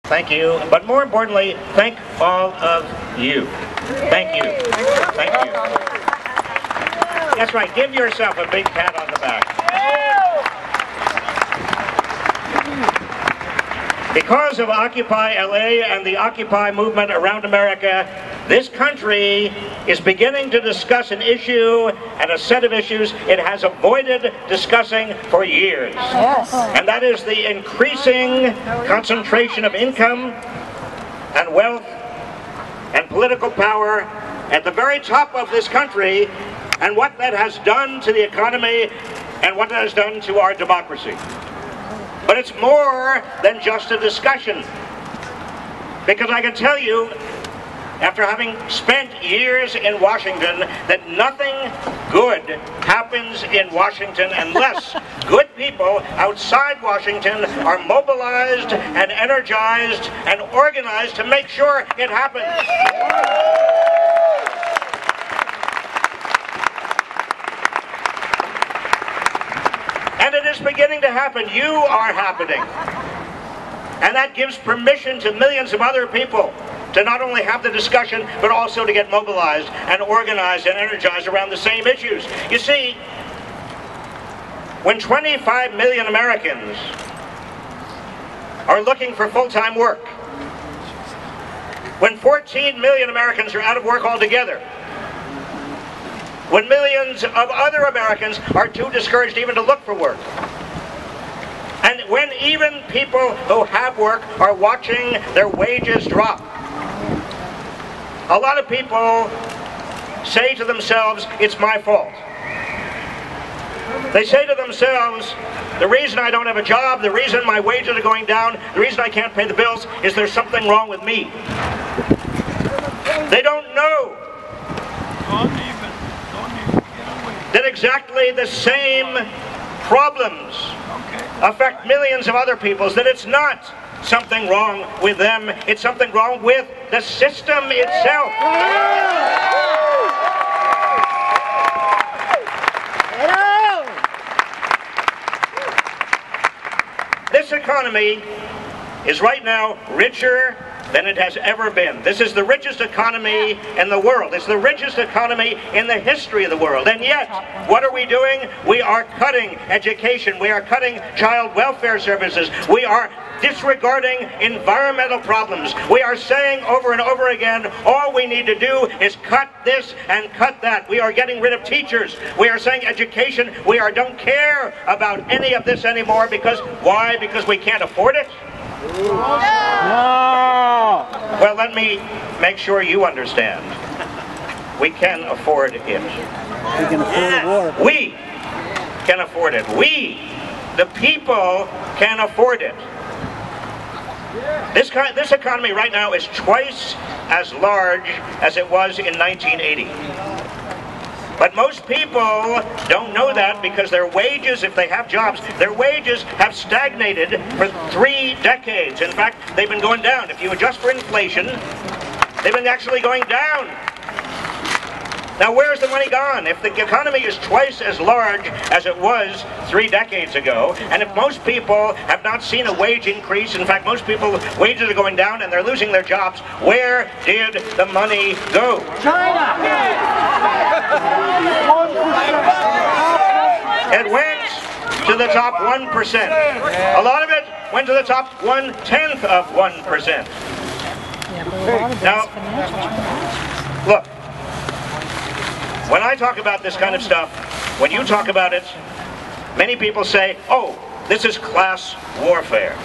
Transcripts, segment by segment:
Thank you. But more importantly, thank all of you. Thank you. Thank you. That's right. Give yourself a big pat on the back. Because of Occupy LA and the Occupy movement around America, this country is beginning to discuss an issue and a set of issues it has avoided discussing for years. Yes. And that is the increasing concentration of income and wealth and political power at the very top of this country, and what that has done to the economy and what that has done to our democracy. But it's more than just a discussion, because I can tell you, after having spent years in Washington, that nothing good happens in Washington unless good people outside Washington are mobilized and energized and organized to make sure it happens. And it is beginning to happen. You are happening. And that gives permission to millions of other people to not only have the discussion, but also to get mobilized and organized and energized around the same issues. You see, when 25 million Americans are looking for full-time work, when 14 million Americans are out of work altogether, when millions of other Americans are too discouraged even to look for work, and when even people who have work are watching their wages drop, a lot of people say to themselves, it's my fault. They say to themselves, the reason I don't have a job, the reason my wages are going down, the reason I can't pay the bills is there's something wrong with me. They don't know that exactly the same problems affect millions of other peoples, that it's not something wrong with them, it's something wrong with the system itself. This economy is right now richer than it has ever been. This is the richest economy in the world. It's the richest economy in the history of the world. And yet, what are we doing? We are cutting education. We are cutting child welfare services. We are disregarding environmental problems. We are saying over and over again, all we need to do is cut this and cut that. We are getting rid of teachers. We are saying education. We don't care about any of this anymore. Because why? Because we can't afford it? No. Well, let me make sure you understand. We can afford it. We can afford a war. We can afford it. We, the people, can afford it. This economy right now is twice as large as it was in 1980. But most people don't know that, because their wages, if they have jobs, their wages have stagnated for 3 decades. In fact, they've been going down. If you adjust for inflation, they've been actually going down. Now, where's the money gone? If the economy is twice as large as it was 3 decades ago, and if most people have not seen a wage increase, in fact, most people's wages are going down and they're losing their jobs, where did the money go? China! It went to the top 1%. A lot of it went to the top 1/10 of 1%. Now, look. When I talk about this kind of stuff, when you talk about it, many people say, oh, this is class warfare.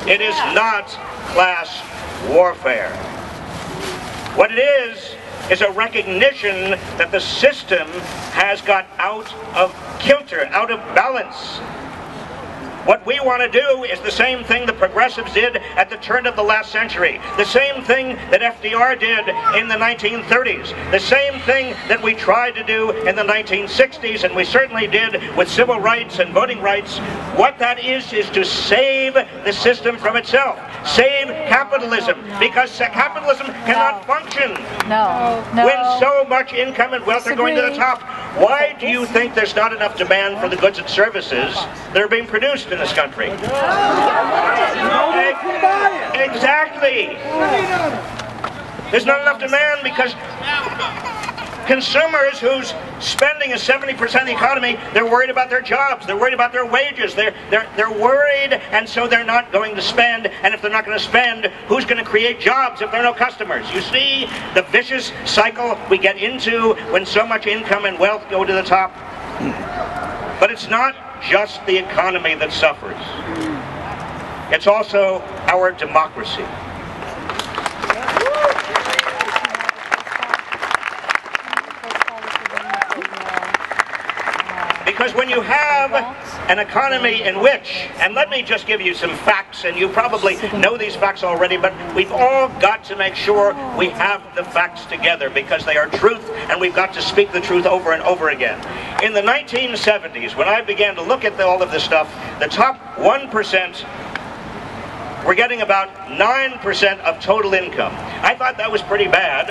It is not class warfare. What it is a recognition that the system has got out of kilter, out of balance. What we want to do is the same thing the progressives did at the turn of the last century. The same thing that FDR did in the 1930s. The same thing that we tried to do in the 1960s, and we certainly did with civil rights and voting rights. What that is to save the system from itself. Save capitalism, because capitalism cannot function when so much income and wealth are going to the top. Why do you think there's not enough demand for the goods and services that are being produced in this country? Exactly. There's not enough demand because consumers whose spending is 70% of the economy, they're worried about their jobs, they're worried about their wages, they're worried, and so they're not going to spend, and if they're not going to spend, who's going to create jobs if there are no customers? You see the vicious cycle we get into when so much income and wealth go to the top? But it's not just the economy that suffers. It's also our democracy. Because when you have an economy in which, and let me just give you some facts, and you probably know these facts already, but we've all got to make sure we have the facts together because they are truth, and we've got to speak the truth over and over again. In the 1970s, when I began to look at all of this stuff, the top 1% were getting about 9% of total income. I thought that was pretty bad,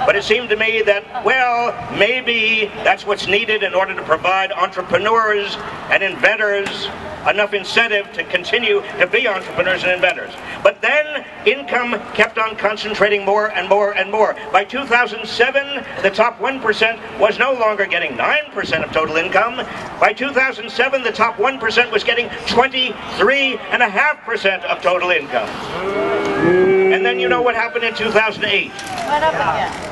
but it seemed to me that, well, maybe that's what's needed in order to provide entrepreneurs and inventors enough incentive to continue to be entrepreneurs and inventors. But then income kept on concentrating more and more and more. By 2007, the top 1% was no longer getting 9% of total income. By 2007, the top 1% was getting 23.5% of total income. And then you know what happened in 2008. What happened?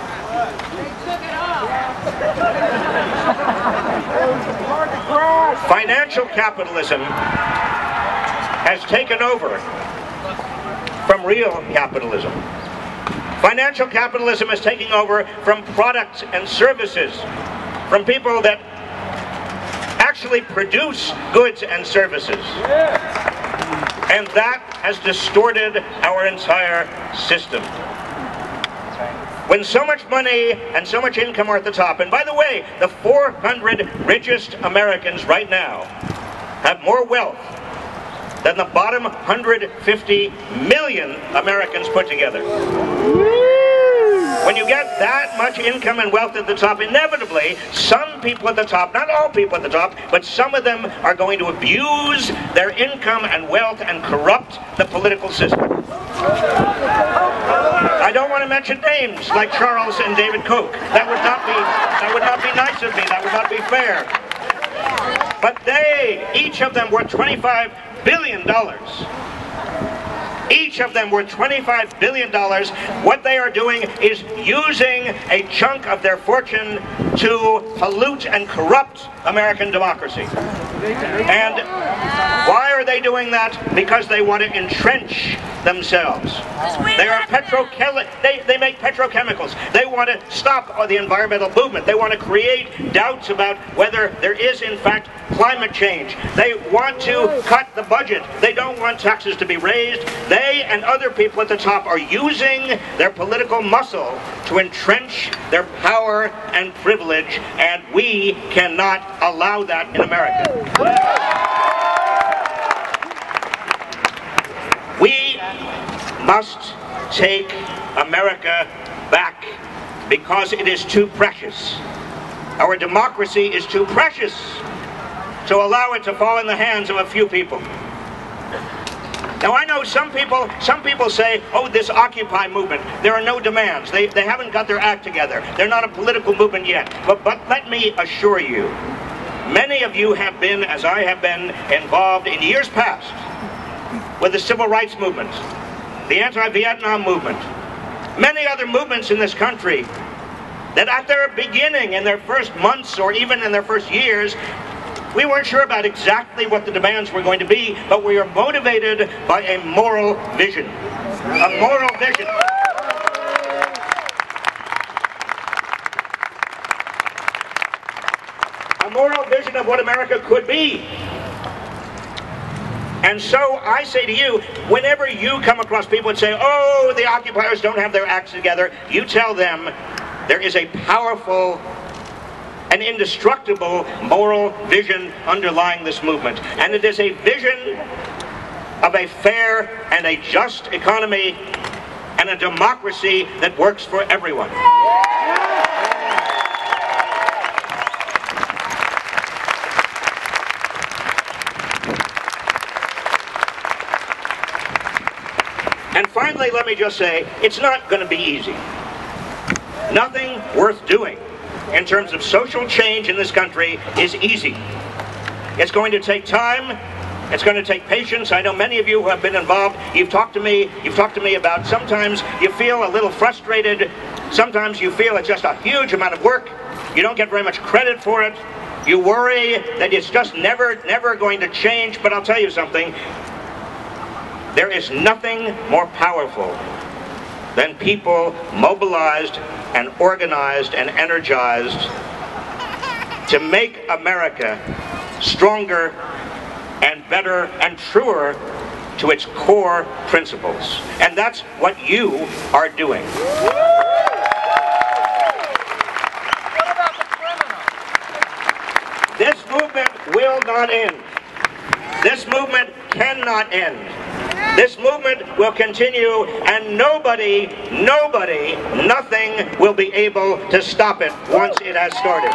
Financial capitalism has taken over from real capitalism. Financial capitalism is taking over from products and services, from people that actually produce goods and services. And that has distorted our entire system. When so much money and so much income are at the top, and by the way, the 400 richest Americans right now have more wealth than the bottom 150 million Americans put together. When you get that much income and wealth at the top, inevitably, some people at the top, not all people at the top, but some of them are going to abuse their income and wealth and corrupt the political system. I don't want to mention names like Charles and David Koch. That would not be nice of me. That would not be fair. But they, each of them, worth $25 billion. Each of them worth $25 billion. What they are doing is using a chunk of their fortune to pollute and corrupt American democracy. And why are they doing that? Because they want to entrench themselves. They are they make petrochemicals. They want to stop the environmental movement. They want to create doubts about whether there is in fact climate change. They want to cut the budget. They don't want taxes to be raised. They and other people at the top are using their political muscle to entrench their power and privilege, and we cannot allow that in America. We must take America back because it is too precious. Our democracy is too precious to allow it to fall in the hands of a few people. Now I know some people say, oh, this Occupy movement, there are no demands. They haven't got their act together. They're not a political movement yet. But let me assure you, many of you have been, as I have been, involved in years past with the civil rights movement, the anti-Vietnam movement, many other movements in this country that at their beginning, in their first months or even in their first years, we weren't sure about exactly what the demands were going to be, but we are motivated by a moral vision. A moral vision. A moral vision of what America could be. And so I say to you, whenever you come across people and say, oh, the occupiers don't have their acts together, you tell them there is a powerful an indestructible moral vision underlying this movement. And it is a vision of a fair and a just economy and a democracy that works for everyone. And finally, let me just say, it's not going to be easy. Nothing worth doing in terms of social change in this country is easy. It's going to take time. It's going to take patience. I know many of you who have been involved. You've talked to me about sometimes you feel a little frustrated. Sometimes you feel it's just a huge amount of work. You don't get very much credit for it. You worry that it's just never going to change. But I'll tell you something. There is nothing more powerful than people mobilized and organized and energized to make America stronger and better and truer to its core principles. And that's what you are doing. What about the criminals? This movement will not end. This movement cannot end. This movement will continue, and nobody, nothing will be able to stop it once it has started.